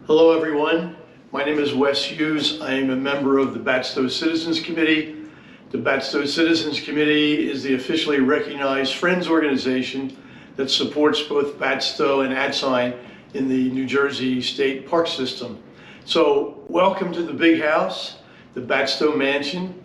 Hello everyone, my name is Wes Hughes. I am a member of the Batsto Citizens Committee. The Batsto Citizens Committee is the officially recognized Friends organization that supports both Batsto and Adsine in the New Jersey State Park System. So welcome to the big house, the Batsto Mansion.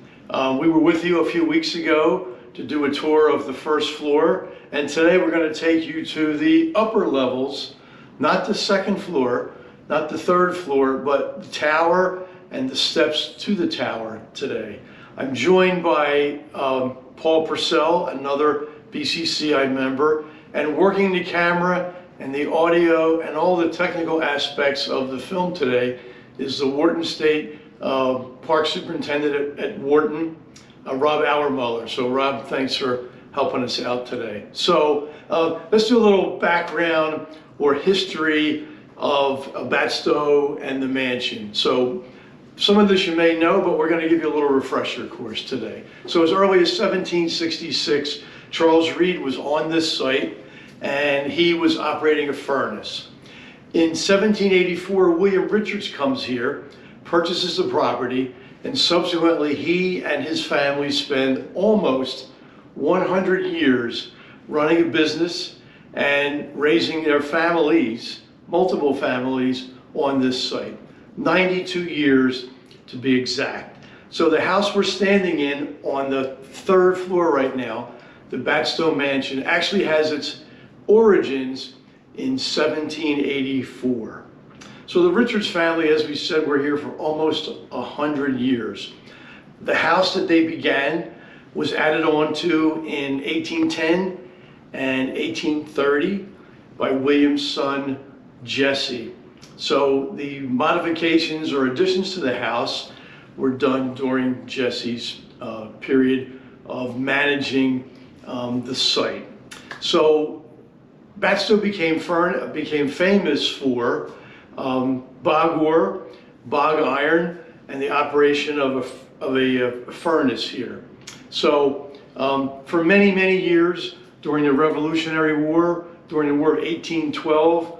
We were with you a few weeks ago to do a tour of the first floor, and today we're going to take you to the upper levels, not the second floor, not the third floor, but the tower and the steps to the tower today. I'm joined by Paul Purcell, another BCCI member, and working the camera and the audio and all the technical aspects of the film today is the Wharton State Park Superintendent at Wharton, Rob Auermuller. So Rob, thanks for helping us out today. So let's do a little background or history of Batsto and the mansion. So some of this you may know, but we're going to give you a little refresher course today. So as early as 1766, Charles Reed was on this site and he was operating a furnace. In 1784, William Richards comes here, purchases the property, and subsequently he and his family spend almost 100 years running a business and raising their families, multiple families, on this site. 92 years to be exact. So the house we're standing in on the third floor right now, the Batsto Mansion, actually has its origins in 1784. So the Richards family, as we said, were here for almost 100 years. The house that they began was added on to in 1810 and 1830 by William's son, Jesse. So the modifications or additions to the house were done during Jesse's period of managing the site. So Batsto became famous for bog ore, bog iron, and the operation of a furnace here. So for many, many years during the Revolutionary War, during the War of 1812,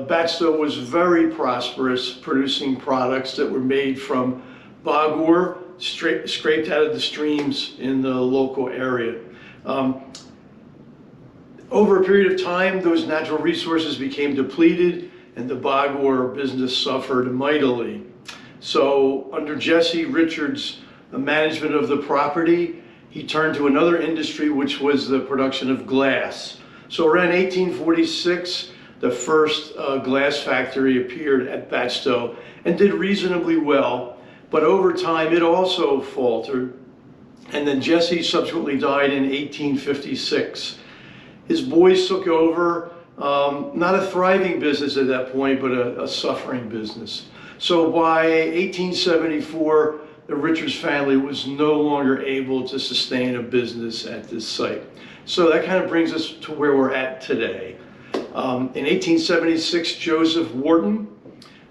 Batsto was very prosperous, producing products that were made from bog ore, scraped out of the streams in the local area. Over a period of time, those natural resources became depleted and the bog ore business suffered mightily. So under Jesse Richards' management of the property, he turned to another industry, which was the production of glass. So around 1846, the first glass factory appeared at Batsto and did reasonably well, but over time it also faltered. And then Jesse subsequently died in 1856. His boys took over, not a thriving business at that point, but a suffering business. So by 1874, the Richards family was no longer able to sustain a business at this site. So that kind of brings us to where we're at today. In 1876, Joseph Wharton,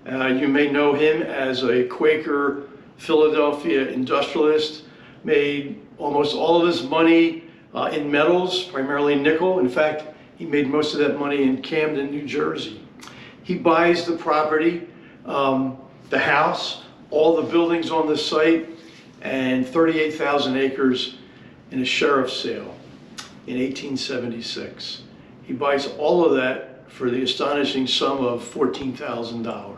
you may know him as a Quaker Philadelphia industrialist, made almost all of his money in metals, primarily nickel. In fact, he made most of that money in Camden, New Jersey. He buys the property, the house, all the buildings on the site, and 38,000 acres in a sheriff's sale in 1876. He buys all of that for the astonishing sum of $14,000.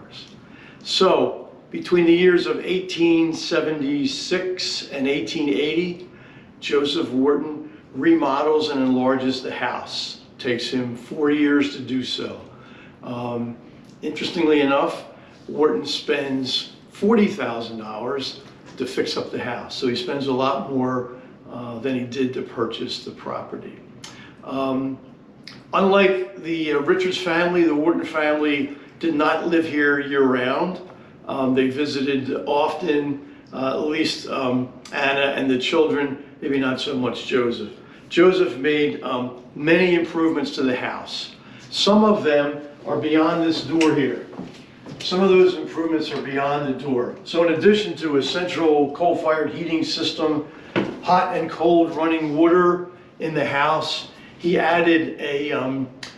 So between the years of 1876 and 1880, Joseph Wharton remodels and enlarges the house. It takes him 4 years to do so. Interestingly enough, Wharton spends $40,000 to fix up the house. So he spends a lot more than he did to purchase the property. Unlike the Richards family, the Wharton family did not live here year-round. They visited often, at least Anna and the children, maybe not so much Joseph. Joseph made many improvements to the house. Some of them are beyond this door here. Some of those improvements are beyond the door. So in addition to a central coal-fired heating system, hot and cold running water in the house, he added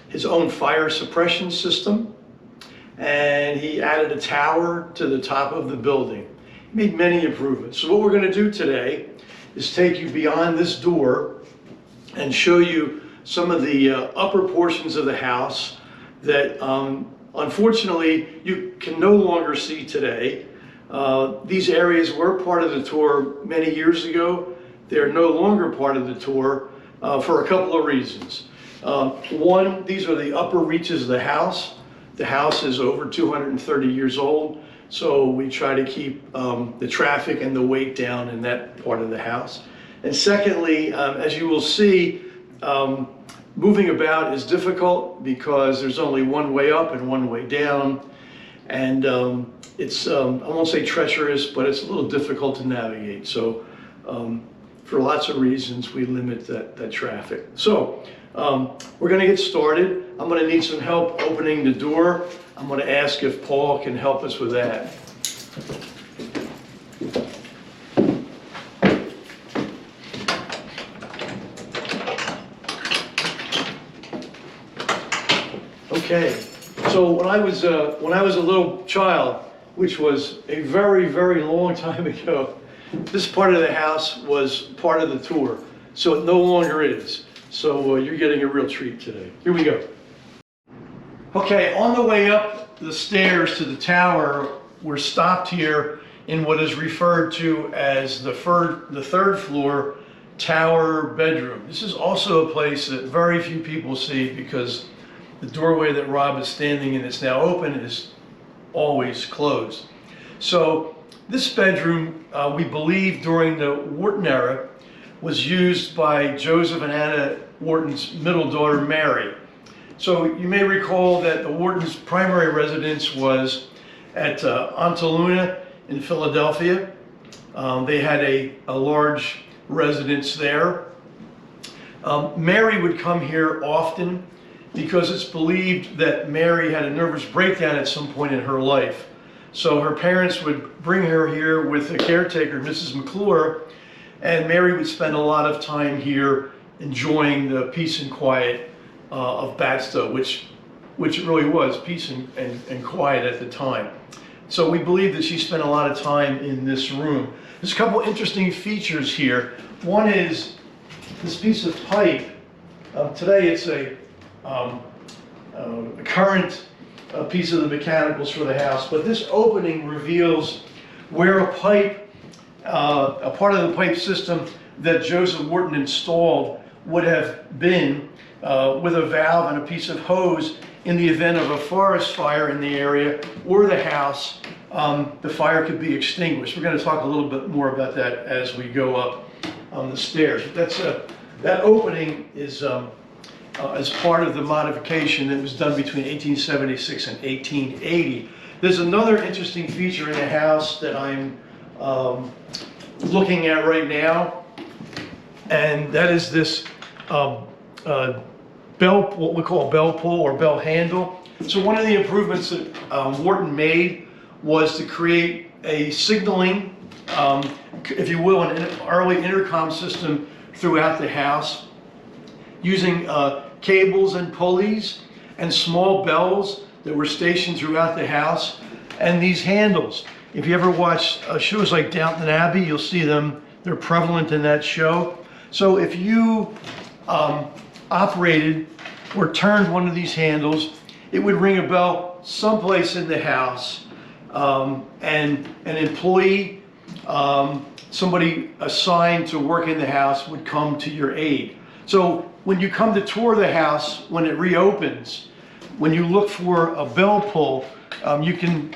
his own fire suppression system. and he added a tower to the top of the building. He made many improvements. So what we're going to do today is take you beyond this door and show you some of the upper portions of the house that unfortunately you can no longer see today. These areas were part of the tour many years ago. They're no longer part of the tour for a couple of reasons. One, these are the upper reaches of the house. The house is over 230 years old, so we try to keep the traffic and the weight down in that part of the house. And secondly, as you will see, moving about is difficult because there's only one way up and one way down. And it's, I won't say treacherous, but it's a little difficult to navigate. So for lots of reasons, we limit that traffic. So we're going to get started. I'm going to need some help opening the door. I'm going to ask if Paul can help us with that. Okay, so when I was a little child, which was a very, very long time ago, this part of the house was part of the tour, so it no longer is. So you're getting a real treat today. Here we go. Okay, on the way up the stairs to the tower, we're stopped here in what is referred to as the third floor tower bedroom. This is also a place that very few people see because the doorway that Rob is standing in that's now open is always closed. So this bedroom, we believe during the Wharton era, was used by Joseph and Anna Wharton's middle daughter, Mary. So you may recall that the Wharton's primary residence was at Ontaluna in Philadelphia. They had a large residence there. Mary would come here often because it's believed that Mary had a nervous breakdown at some point in her life. So her parents would bring her here with a caretaker, Mrs. McClure, and Mary would spend a lot of time here enjoying the peace and quiet of Batsto, which it really was, peace and quiet at the time. So we believe that she spent a lot of time in this room. There's a couple interesting features here. One is this piece of pipe. Today it's a current piece of the mechanicals for the house, but this opening reveals where a pipe, a part of the pipe system that Joseph Wharton installed would have been with a valve and a piece of hose in the event of a forest fire in the area or the house. The fire could be extinguished. We're going to talk a little bit more about that as we go up the stairs. That opening is as part of the modification that was done between 1876 and 1880. There's another interesting feature in the house that I'm looking at right now, and that is this bell, what we call bell pull or bell handle. So one of the improvements that Wharton made was to create a signaling, if you will, an early intercom system throughout the house, using cables and pulleys and small bells that were stationed throughout the house. And these handles, if you ever watch shows like Downton Abbey, you'll see them. They're prevalent in that show. So if you operated or turned one of these handles, it would ring a bell someplace in the house, and an employee, somebody assigned to work in the house would come to your aid. So when you come to tour the house, when it reopens, when you look for a bell pull, you can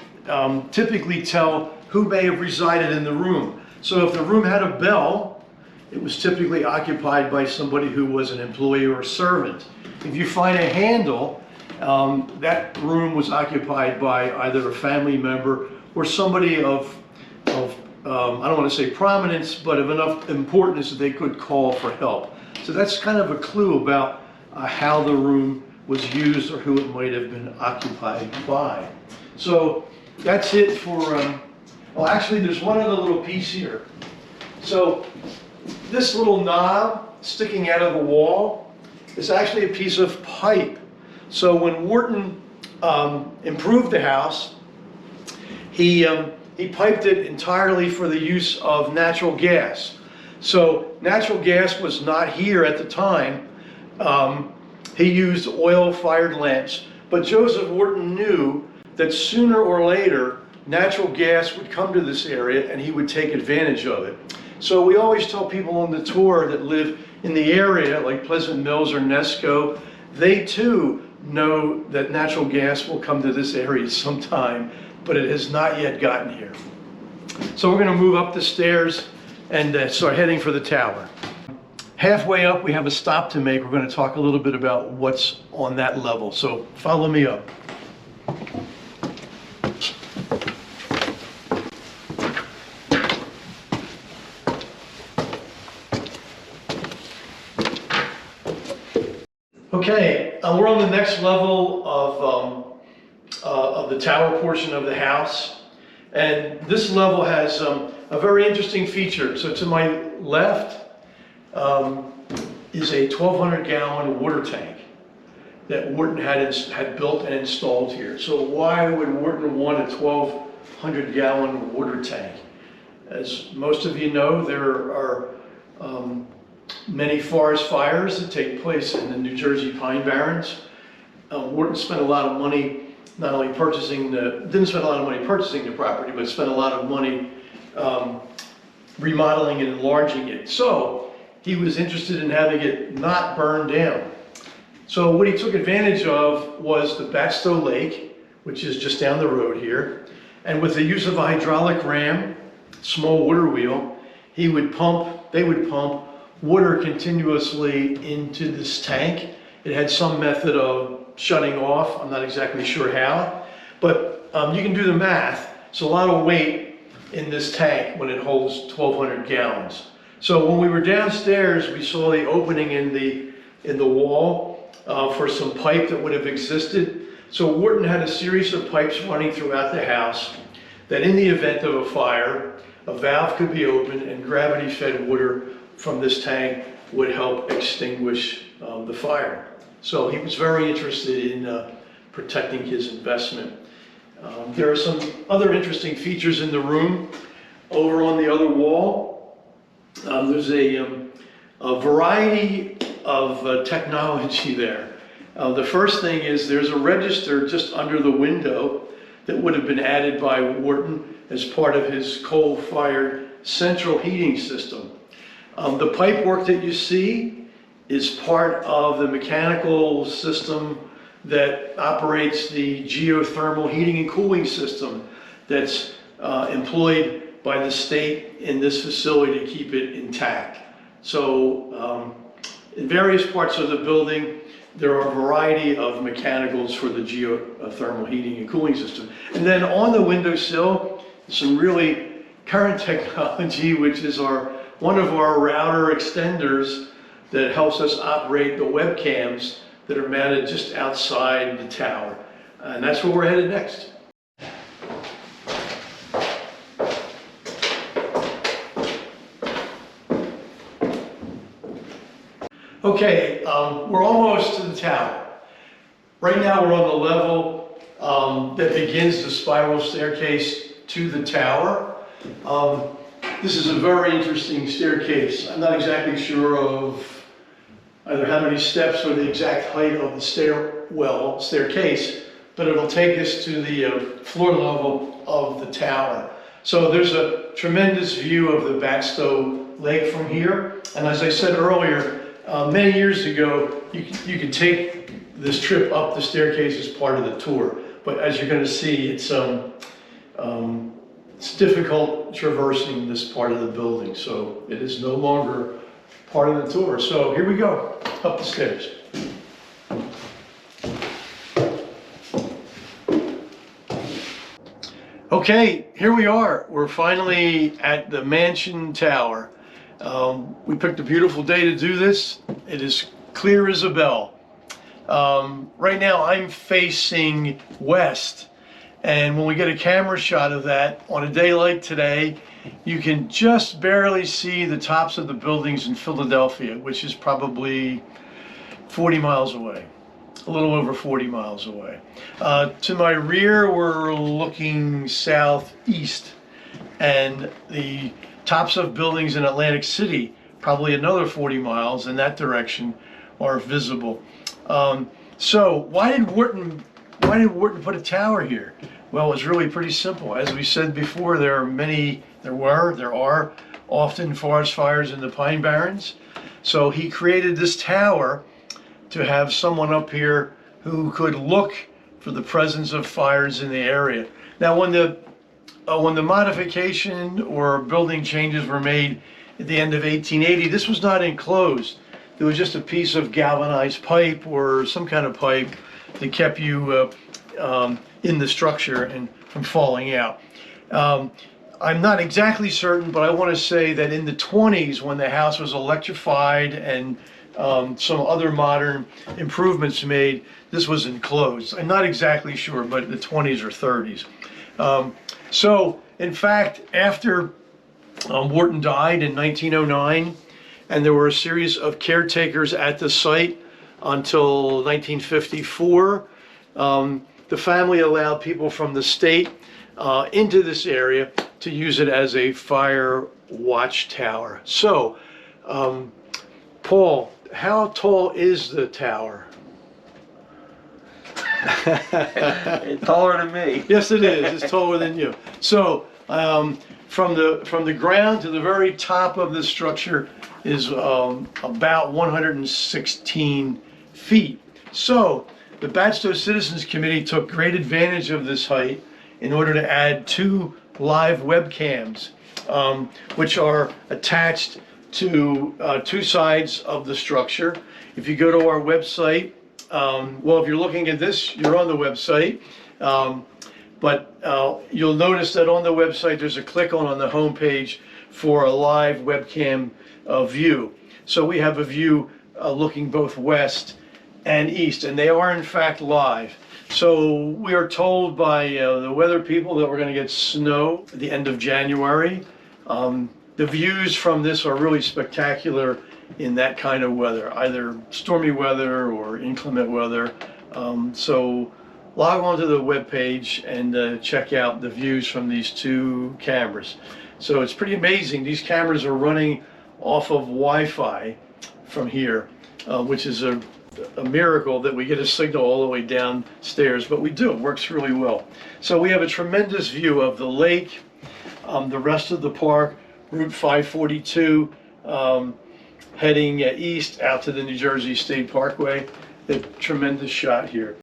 typically tell who may have resided in the room. So if the room had a bell, it was typically occupied by somebody who was an employee or a servant. If you find a handle, that room was occupied by either a family member or somebody of I don't want to say prominence, but of enough importance that they could call for help. So that's kind of a clue about how the room was used or who it might have been occupied by. So that's it for, well, actually there's one other little piece here. So this little knob sticking out of the wall is actually a piece of pipe. So when Wharton improved the house. He piped it entirely for the use of natural gas. So natural gas was not here at the time. He used oil-fired lamps. But Joseph Wharton knew that sooner or later, natural gas would come to this area and he would take advantage of it. So we always tell people on the tour that live in the area, like Pleasant Mills or Nesco, they too know that natural gas will come to this area sometime, but it has not yet gotten here. So we're going to move up the stairs and start heading for the tower. Halfway up, we have a stop to make. We're going to talk a little bit about what's on that level. So follow me up. Okay, we're on the next level of the tower portion of the house. And this level has a very interesting feature. So to my left, is a 1,200-gallon water tank that Wharton had built and installed here. So why would Wharton want a 1,200-gallon water tank? As most of you know, there are many forest fires that take place in the New Jersey Pine Barrens. Wharton spent a lot of money not only didn't spend a lot of money purchasing the property, but spent a lot of money remodeling and enlarging it. So he was interested in having it not burned down. So what he took advantage of was the Batsto Lake, which is just down the road here. And with the use of a hydraulic ram, small water wheel, they would pump water continuously into this tank. It had some method of shutting off. I'm not exactly sure how, but you can do the math. It's a lot of weight in this tank when it holds 1,200 gallons. So when we were downstairs, we saw the opening in the wall for some pipe that would have existed. So Wharton had a series of pipes running throughout the house that in the event of a fire, a valve could be opened and gravity-fed water from this tank would help extinguish the fire. So he was very interested in protecting his investment. There are some other interesting features in the room. Over on the other wall, there's a variety of technology there. The first thing is there's a register just under the window that would have been added by Wharton as part of his coal-fired central heating system. The pipe work that you see is part of the mechanical system that operates the geothermal heating and cooling system that's employed by the state in this facility to keep it intact. So in various parts of the building, there are a variety of mechanicals for the geothermal heating and cooling system. And then on the windowsill, some really current technology, which is one of our router extenders that helps us operate the webcams that are mounted just outside the tower. And that's where we're headed next. Okay, we're almost to the tower. Right now we're on the level that begins the spiral staircase to the tower. This is a very interesting staircase. I'm not exactly sure of either how many steps or the exact height of the staircase, but it'll take us to the floor level of the tower. So there's a tremendous view of the Batsto Lake from here. And as I said earlier, many years ago, you could take this trip up the staircase as part of the tour. But as you're going to see, it's difficult traversing this part of the building. So it is no longer part of the tour. So here we go, up the stairs. Okay, here we are. We're finally at the Mansion Tower. We picked a beautiful day to do this. It is clear as a bell. Right now I'm facing west, and when we get a camera shot of that on a day like today, you can just barely see the tops of the buildings in Philadelphia, which is probably 40 miles away. a little over 40 miles away. To my rear, we're looking southeast, and the tops of buildings in Atlantic City, probably another 40 miles in that direction, are visible. So why did Wharton put a tower here? Well, it was really pretty simple. As we said before, there are often forest fires in the Pine Barrens. So he created this tower to have someone up here who could look for the presence of fires in the area. Now, when the modification or building changes were made at the end of 1880, this was not enclosed. There was just a piece of galvanized pipe or some kind of pipe that kept you in the structure and from falling out. I'm not exactly certain, but I want to say that in the 20s, when the house was electrified and some other modern improvements made, this was enclosed. I'm not exactly sure, but in the 20s or 30s. So, in fact, after Wharton died in 1909, and there were a series of caretakers at the site until 1954, the family allowed people from the state into this area to use it as a fire watch tower. So, Paul, how tall is the tower? It's taller than me. Yes, it is. It's taller than you. So, from the ground to the very top of the structure is about 116 feet. So, the Batsto Citizens Committee took great advantage of this height in order to add 2 live webcams, which are attached to 2 sides of the structure. If you go to our website, well, if you're looking at this, you're on the website, but you'll notice that on the website there's a click on the home page for a live webcam view. So we have a view looking both west and east, and they are in fact live. So we are told by the weather people that we're going to get snow at the end of January. The views from this are really spectacular in that kind of weather, either stormy weather or inclement weather. So log on to the webpage and check out the views from these 2 cameras. So it's pretty amazing. These cameras are running off of Wi-Fi from here, which is a miracle that we get a signal all the way downstairs, but we do. It works really well. So we have a tremendous view of the lake, the rest of the park, Route 542, heading east out to the New Jersey State Parkway. A tremendous shot here.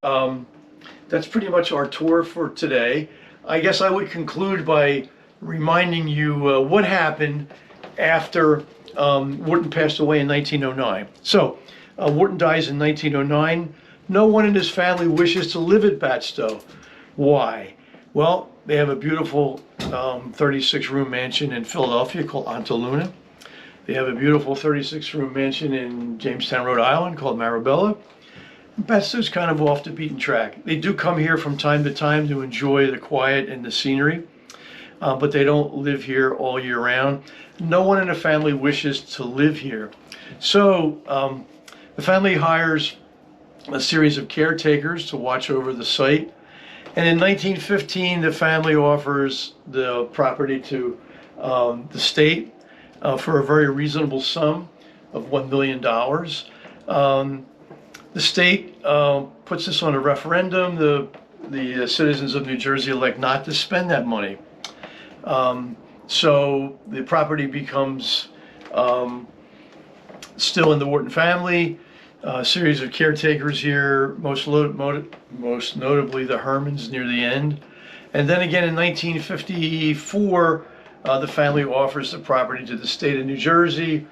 That's pretty much our tour for today. I guess I would conclude by reminding you what happened after Wharton passed away in 1909. So, Wharton dies in 1909. No one in his family wishes to live at Batsto. Why? Well, they have a beautiful 36-room mansion in Philadelphia called Ontaluna. They have a beautiful 36-room mansion in Jamestown, Rhode Island called Marabella. Batsto's kind of off the beaten track. They do come here from time to time to enjoy the quiet and the scenery, but they don't live here all year round. No one in the family wishes to live here. So the family hires a series of caretakers to watch over the site. And in 1915, the family offers the property to the state for a very reasonable sum of $1 million. The state puts this on a referendum. The citizens of New Jersey elect not to spend that money. So the property becomes still in the Wharton family. A series of caretakers here, most notably the Hermans near the end. And then again in 1954, the family offers the property to the state of New Jersey.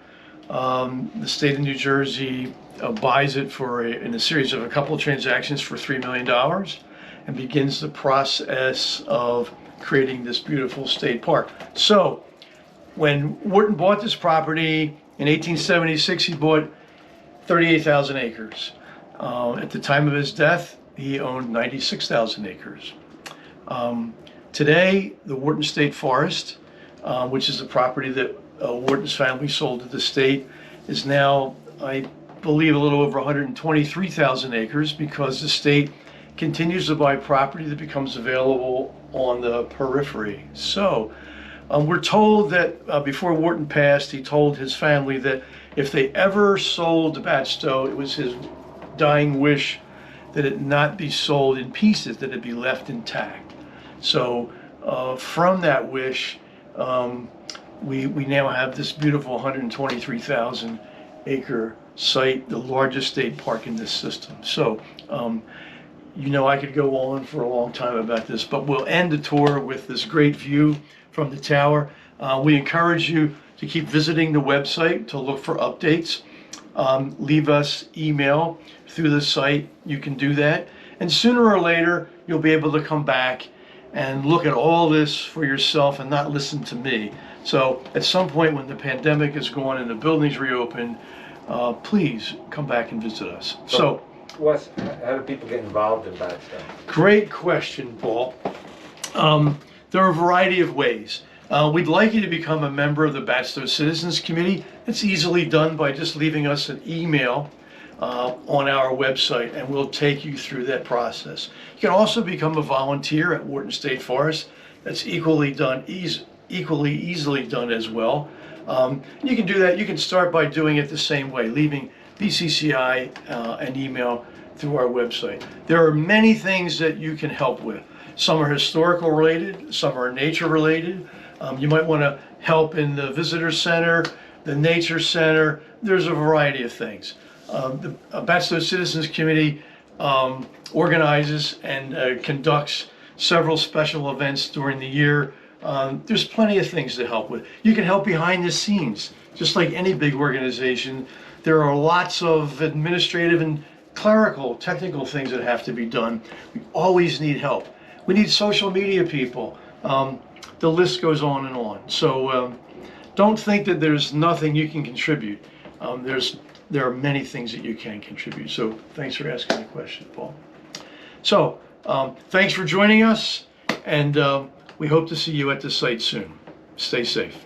The state of New Jersey buys it in a series of a couple of transactions for $3 million and begins the process of creating this beautiful state park. So when Wharton bought this property in 1876, he bought 38,000 acres. At the time of his death, he owned 96,000 acres. Today, the Wharton State Forest, which is the property that Wharton's family sold to the state, is now, I believe a little over 123,000 acres because the state continues to buy property that becomes available on the periphery. So we're told that before Wharton passed, he told his family that if they ever sold Batsto, it was his dying wish that it not be sold in pieces, that it be left intact. So from that wish, we now have this beautiful 123,000 acre site, the largest state park in this system. So, you know, I could go on for a long time about this, but we'll end the tour with this great view from the tower. We encourage you to keep visiting the website to look for updates. Leave us email through the site. You can do that. And sooner or later, you'll be able to come back and look at all this for yourself and not listen to me. So at some point when the pandemic is gone and the buildings reopen, please come back and visit us. So Wes, how do people get involved in Batsto? great question, Paul. There are a variety of ways. We'd like you to become a member of the Batsto Citizens Committee. It's easily done by just leaving us an email on our website, and we'll take you through that process. You can also become a volunteer at Wharton State Forest. That's equally easily done as well. You can do that. You can start by doing it the same way, leaving BCCI an email through our website. There are many things that you can help with. Some are historical related, some are nature related. You might want to help in the visitor center, the nature center. There's a variety of things. The Batsto Citizens Committee organizes and conducts several special events during the year. There's plenty of things to help with. You can help behind the scenes, just like any big organization. There are lots of administrative and clerical, technical things that have to be done. We always need help. We need social media people. The list goes on and on. So don't think that there's nothing you can contribute. There are many things that you can contribute. So thanks for asking the question, Paul. So thanks for joining us, and we hope to see you at the site soon. Stay safe.